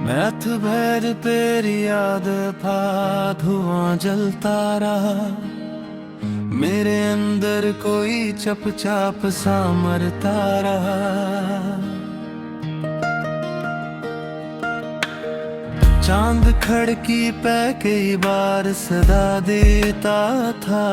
Math भैर तेरी याद था, धुआं जलता रहा। मेरे अंदर कोई चपचाप सा मरता रहा। चांद खड़की पे कई बार सदा देता था,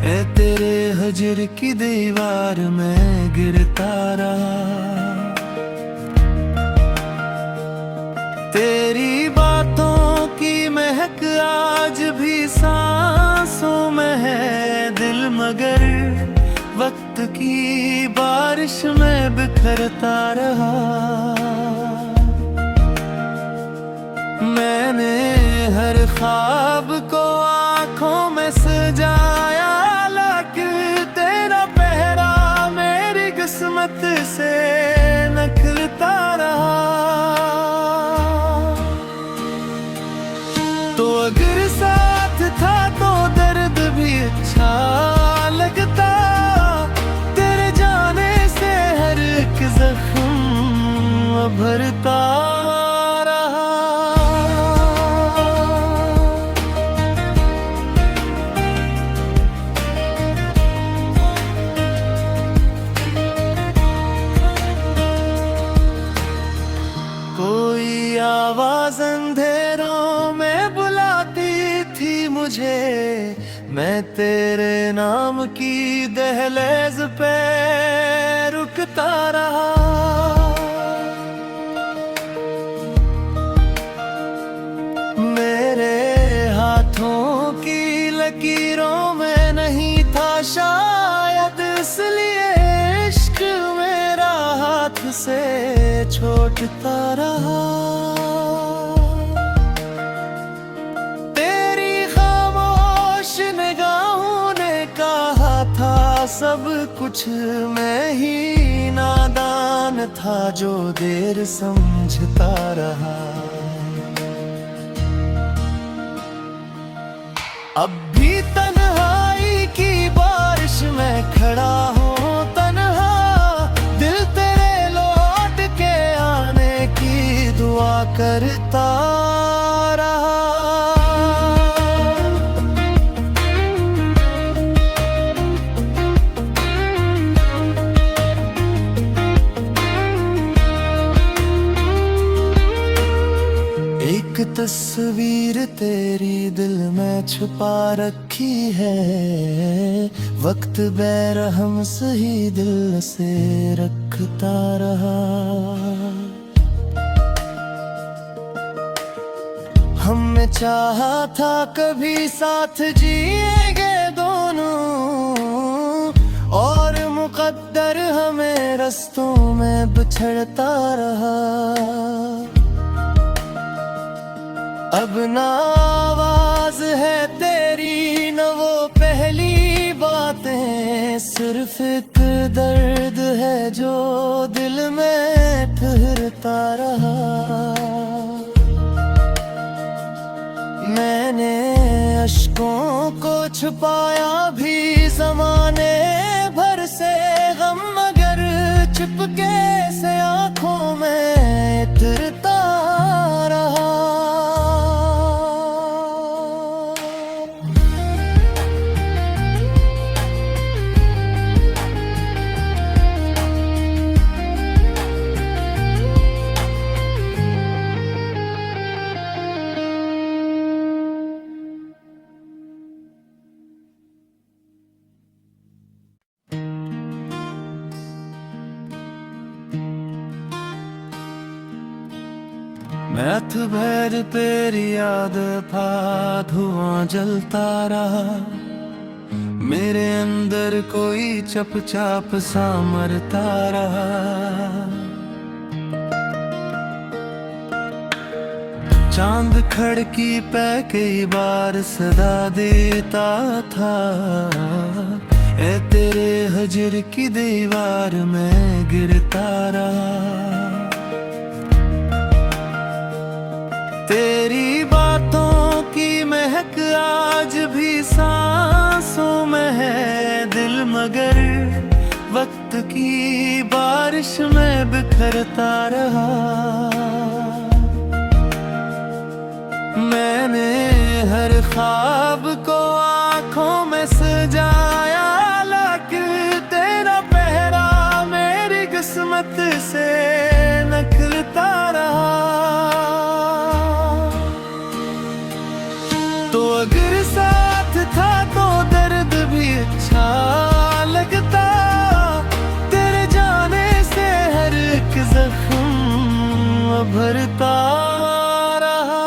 ए तेरे हजर की दीवार में गिरता रहा। तेरी बातों की महक आज भी सांसों में है दिल, मगर वक्त की बारिश में बिखरता रहा। मैंने हर ख्वाब को आंखों में सजाया, लेकिन तेरा पहरा मेरी किस्मत से निकलता रहा। तो अगर साथ था तो दर्द भी अच्छा लगता, तेरे जाने से हर एक जख्म भरता रहा। कोई आवाज अंधेरों में बुलाती थी मुझे, मैं तेरे नाम की दहलीज पे रुकता रहा। मेरे हाथों की लकीरों में नहीं था शायद, इसलिए इश्क मेरा हाथ से छूटता रहा। तेरी खामोश निगाहों ने कहा था सब कुछ, मैं ही नादान था जो देर समझता रहा। अब भी तन्हाई की बारिश में खड़ा हूँ तन्हा, दिल तेरे लौट के आने की दुआ करता रहा। एक तस्वीर तेरी दिल में छुपा रखी है, वक्त बेरहम सही दिल से रखता रहा। हमने चाहा था कभी साथ जिएंगे दोनों, और मुकद्दर हमें रस्तों में बिछड़ता रहा। अब ना आवाज है तेरी न वो पहली बातें, सिर्फ एक दर्द है जो दिल में ठहरता रहा। मैंने अश्कों को छुपाया भी ज़माने भर से गम, मगर चुपके से आंखों में इतरता रहा। मैथ भैर तेरी याद था, धुआं जलता रहा। मेरे अंदर कोई चपचाप सा मरता रहा। चांद खड़की पे कई बार सदा देता था, ए तेरे हजर की दीवार में गिरता रहा। तेरी बातों की महक आज भी सांसों में है दिल, मगर वक्त की बारिश में बिखरता रहा। मैंने हर ख्वाब को आँखों में सजाया, लेकिन तेरा पहरा मेरी किस्मत से निकलता रहा। तो अगर साथ था तो दर्द भी अच्छा लगता, तेरे जाने से हर एक जख्म भरता रहा।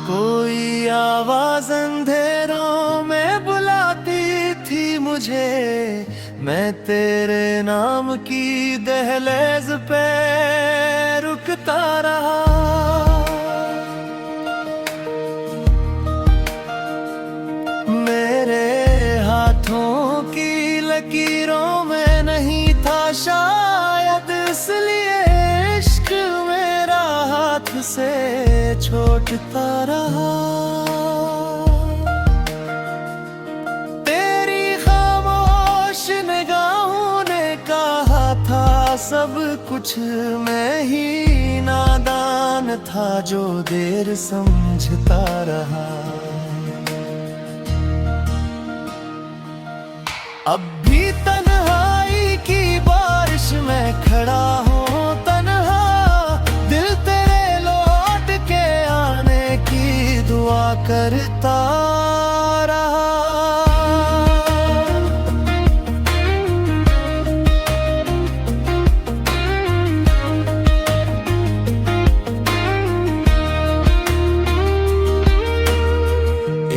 कोई आवाज अंधेरों में बुलाती थी मुझे, मैं तेरे नाम की दहलीज पे रुकता रहा। मेरे हाथों की लकीरों में नहीं था शायद, इसलिए इश्क मेरा हाथ से छूटता रहा। तेरी खामोश निगाहों ने कहा था सब कुछ, मैं ही नादान था जो देर समझता रहा। अब भी तन्हाई की बारिश में खड़ा हूँ तन्हा, दिल तेरे लौट के आने की दुआ करता रहा।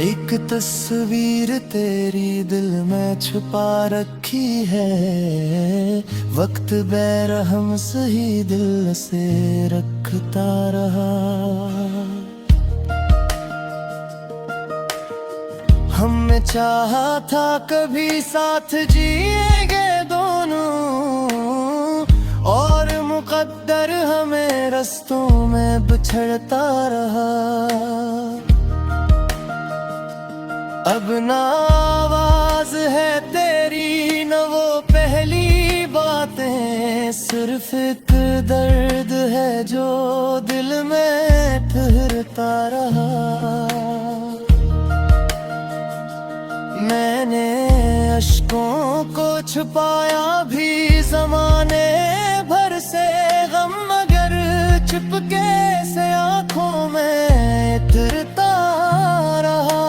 एक तस्वीर तेरी दिल में छुपा रखी है, वक्त बेरहम सही दिल से रखता रहा। हमने चाहा था कभी साथ जिएंगे दोनों, और मुकद्दर हमें रस्तों में बिछड़ता रहा। अब ना आवाज है तेरी न वो पहली बातें, सिर्फ एक दर्द है जो दिल में ठहरता रहा। मैंने अश्कों को छुपाया भी ज़माने भर से, गम मगर चुपके से आंखों में उतरता रहा।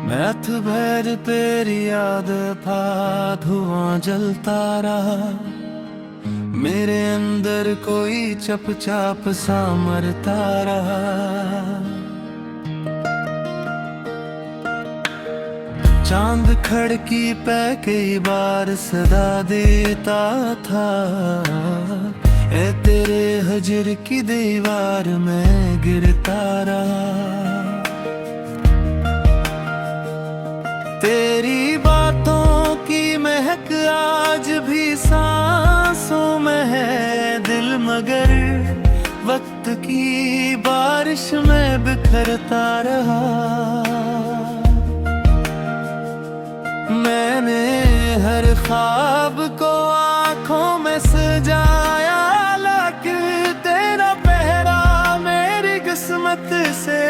मैथ भर तेरी याद था धुआं जलता रहा, मेरे अंदर कोई चपचाप सा मरता रहा। चांद खड़की पे कई बार सदा देता था, ए तेरे हजर की दीवार में गिरता रहा। तेरी बातों की महक आज भी सांसों में है दिल, मगर वक्त की बारिश में बिखरता रहा। मैंने हर ख्वाब को आँखों में सजाया, लेकिन तेरा पहरा मेरी किस्मत से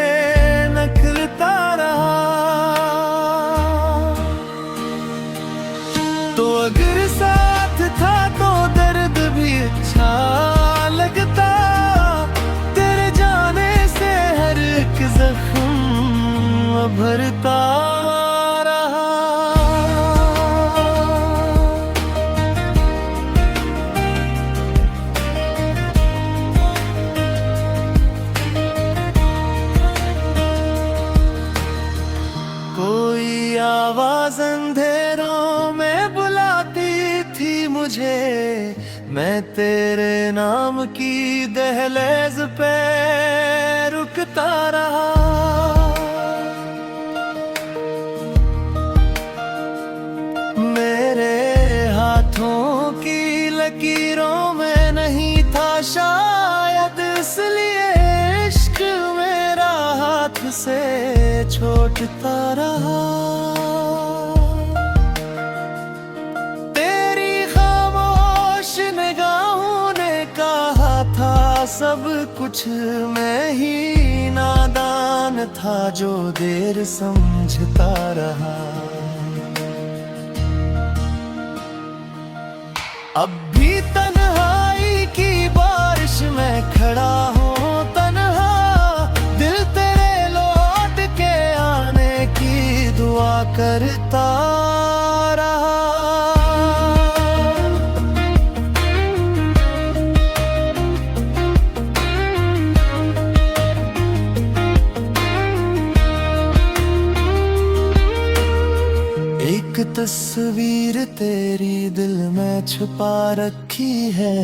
निकलता रहा। तो अगर साथ था तो दर्द भी अच्छा लगता, तेरे जाने से हर एक जख्म भरता रहा। कोई आवाज मैं तेरे नाम की दहलीज पे रुकता रहा। मेरे हाथों की लकीरों में नहीं था शायद, इसलिए इश्क मेरा हाथ से छूटता रहा। तेरी खामोश निगाहों ने कहा था सब कुछ, मैं ही नादान था जो देर समझता रहा। अब भी तन्हाई की बारिश में खड़ा हूँ तन्हा, दिल तेरे लौट के आने की दुआ करता रहा। एक तस्वीर तेरी दिल में छुपा रखी है,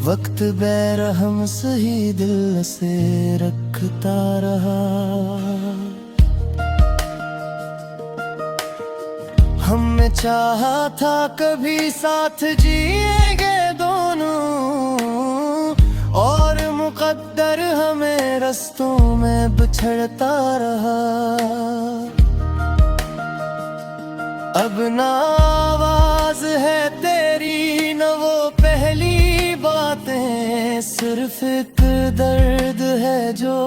वक्त बेरहम सही दिल से रखता रहा। हमने चाहा था कभी साथ जिएंगे दोनों, और मुकद्दर हमें रस्तों में बिछड़ता रहा। अब ना आवाज है तेरी न वो पहली बातें, सिर्फ एक दर्द है जो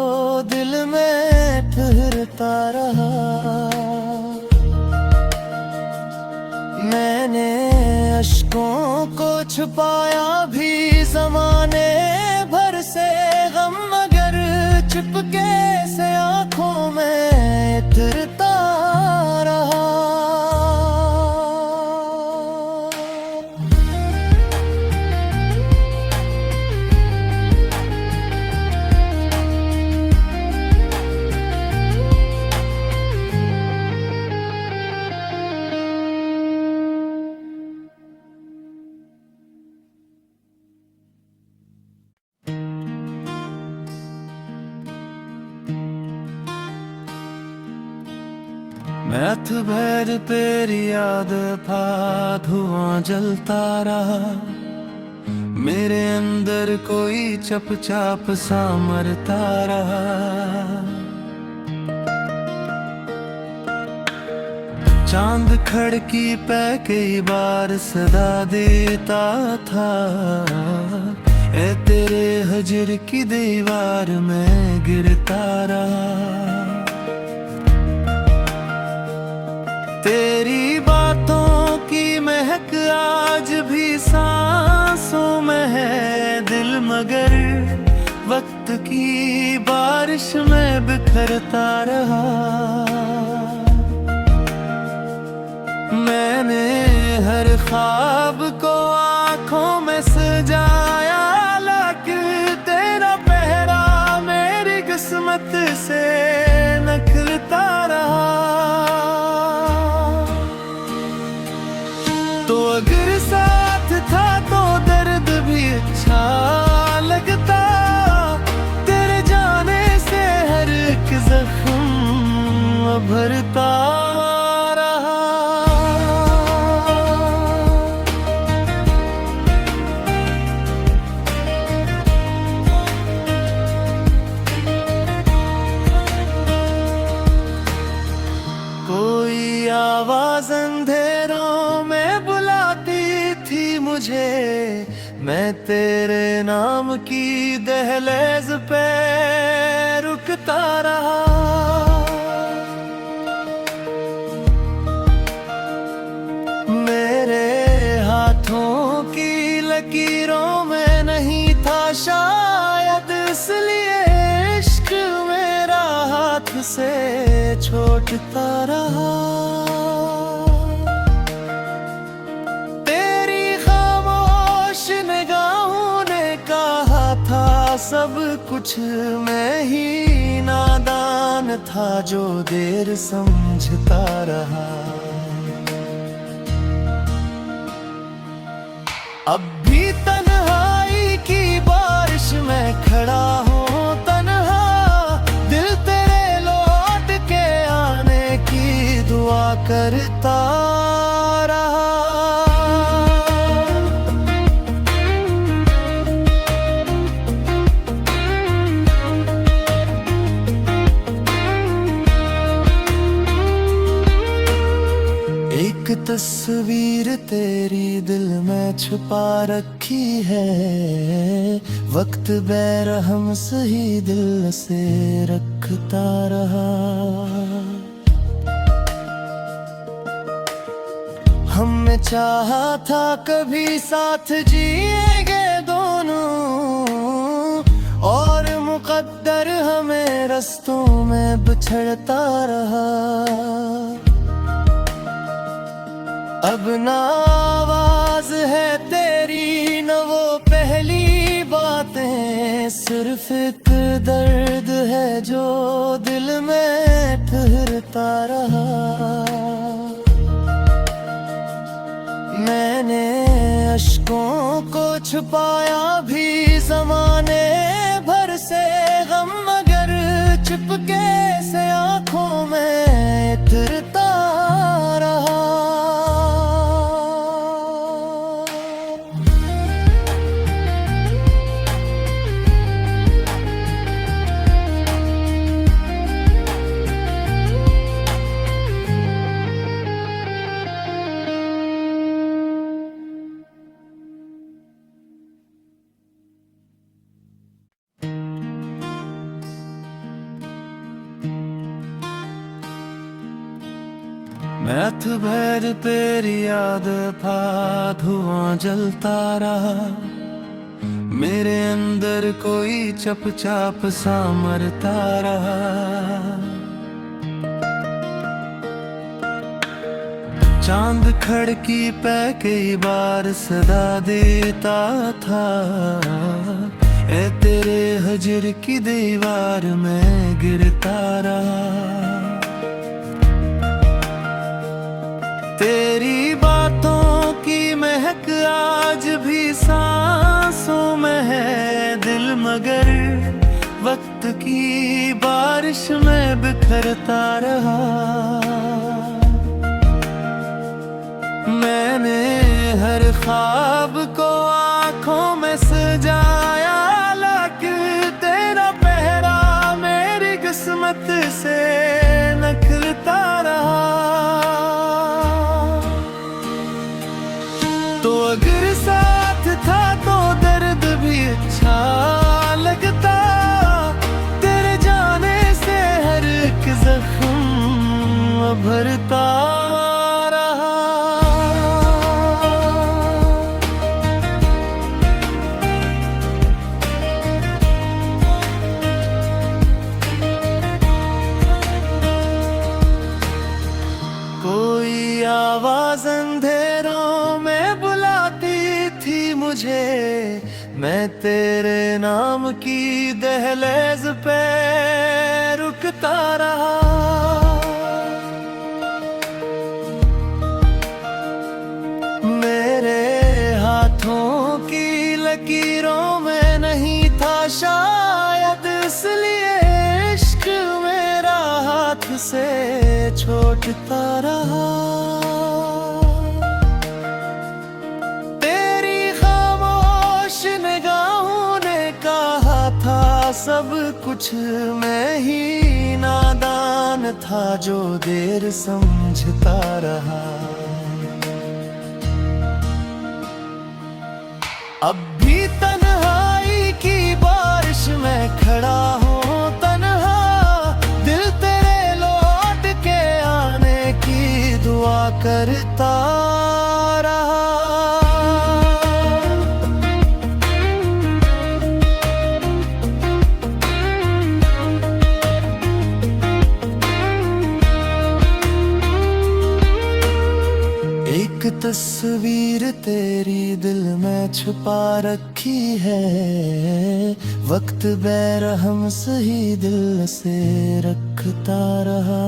दिल में ठहरता रहा। मैंने अश्कों को छुपाया भी ज़माने भर से, गम मगर चुपके से आंखों में इतरता रहा। मैं अथ भैर तेरी याद था, धुआं जलता रहा। मेरे अंदर कोई चपचाप सा मरता रहा। चांद खड़की पे कई बार सदा देता था, ए तेरे हजर की दीवार में गिरता रहा। तेरी बातों की महक आज भी सांसों में है दिल, मगर वक्त की बारिश में बिखरता रहा। मैंने हर ख्वाब को आँखों में सजाया, लेकिन तेरा पहरा मेरी किस्मत से निकलता रहा। तो अगर साथ था तो दर्द भी अच्छा लगता, तेरे जाने से हर एक जख्म भरता रहा। कोई आवाज अंधेरों में बुलाती थी मुझे, मैं तेरे नाम की दहलीज पे रुकता रहा। मेरे हाथों की लकीरों में नहीं था शायद, इसलिए इश्क मेरा हाथ से छूटता रहा। सब कुछ मैं ही नादान था जो देर समझता रहा। अब मैं खड़ा हूँ तन्हा, दिल तेरे लौट के आने की दुआ करता रहा। एक तस्वीर तेरी दिल में छुपा रखी है, वक्त बेरहम सही दिल से रखता रहा। हमने चाहा था कभी साथ जिएंगे दोनों, और मुकद्दर हमें रस्तों में बिछड़ता रहा। अब ना आवाज है तेरी न वो पहली बातें, सिर्फ एक दर्द है जो दिल में ठहरता रहा। मैंने अश्कों को छुपाया भी ज़माने भर से गम, मगर चुपके से आंखों में इतरता रहा। मैथ भर तेरी याद था, धुआं जलता रहा। मेरे अंदर कोई चपचाप सा मरता रहा। चांद खड़की पे कई बार सदा देता था, ए तेरे हजर की दीवार में गिरता रहा। तेरी बातों की महक आज भी सांसों में है दिल, मगर वक्त की बारिश में बिखरता रहा। मैंने हर ख्वाब को आंखों में सजाया, लेकिन तेरा पहरा मेरी किस्मत से नखरता रहा। तो अगर साथ था तो दर्द भी अच्छा लगता, तेरे जाने से हर एक जख्म भरता रहा। कोई आवाज अंधेरों में बुलाती थी मुझे, मैं तेरे नाम की दहलीज पे रुकता रहा। मेरे हाथों की लकीरों में नहीं था शायद, इसलिए इश्क मेरा हाथ से छूटता रहा। तेरी खामोश निगाहों ने कहा था सब कुछ, मैं ही नादान था जो देर समझता रहा। अब भी तन्हाई की बारिश में खड़ा हूँ तन्हा, दिल तेरे लौट के आने की दुआ करता रहा। एक तस्वीर तेरी दिल में छुपा रखी है, वक्त बेरहम सही दिल से रखता रहा।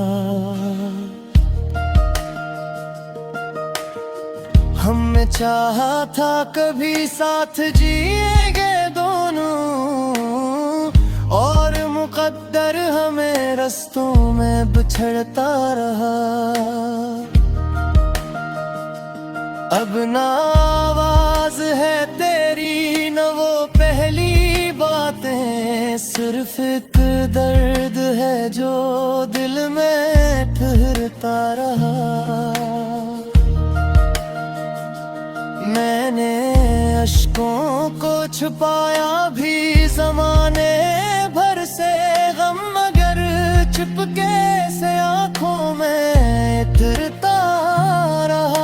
हमने चाहा था कभी साथ जिएंगे दोनों, और मुकद्दर हमें रस्तों में बिछड़ता रहा। अब ना आवाज है तेरी न वो पहली बातें, सिर्फ एक दर्द है जो दिल में ठहरता रहा। मैंने अश्कों को छुपाया भी ज़माने भर से गम, मगर चुपके से आंखों में इतरता रहा।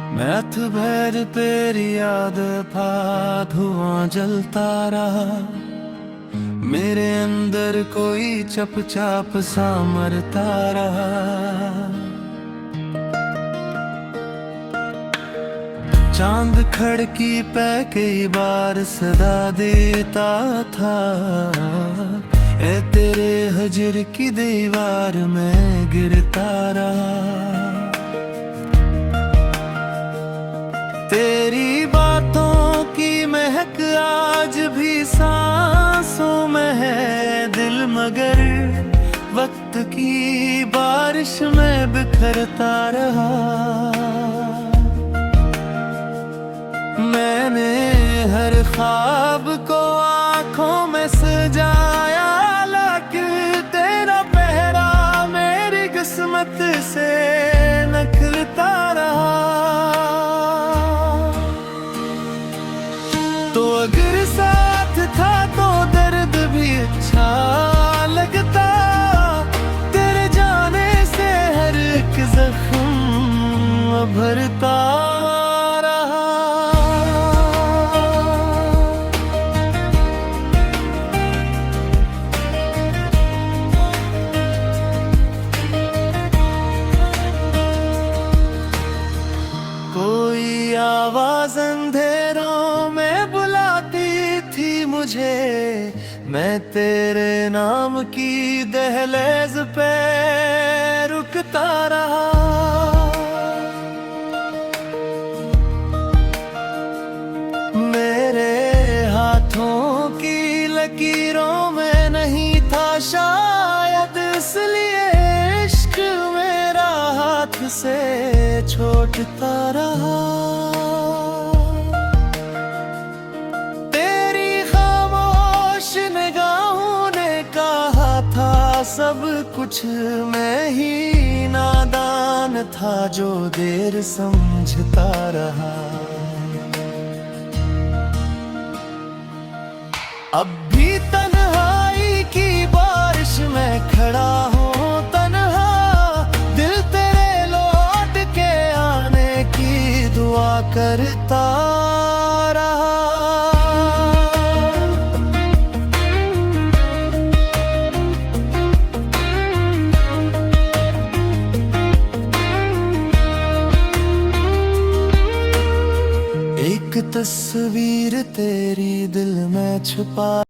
मैं अथ भैर तेरी याद था, धुआं जलता रहा। मेरे अंदर कोई चपचाप सा मरता रहा। चांद खड़की पे कई बार सदा देता था, ए तेरे हजर की दीवार में गिरता रहा। तेरी बातों की महक आज भी सांसों में है दिल, मगर वक्त की बारिश में बिखरता रहा। मैंने हर ख्वाब को आंखों में सजाया, लेकिन तेरा पहरा मेरी किस्मत से निकलता रहा। तो अगर साथ था तो दर्द भी अच्छा लगता, तेरे जाने से हर एक जख्म भरता रहा। कोई आवाज अंधेरों में बुलाती थी मुझे, मैं तेरे नाम की दहलीज पे रुकता रहा। मेरे हाथों की लकीरों में नहीं था शायद, इसलिए इश्क मेरा हाथ से छूटता रहा। तेरी खामोश निगाहों ने कहा था सब कुछ, मैं ही नादान था जो देर समझता रहा। अब भी तन्हाई की बारिश में खड़ा हूँ तन्हा, दिल तेरे लौट के आने की दुआ करता रहा। एक तस्वीर तेरी दिल में छुपा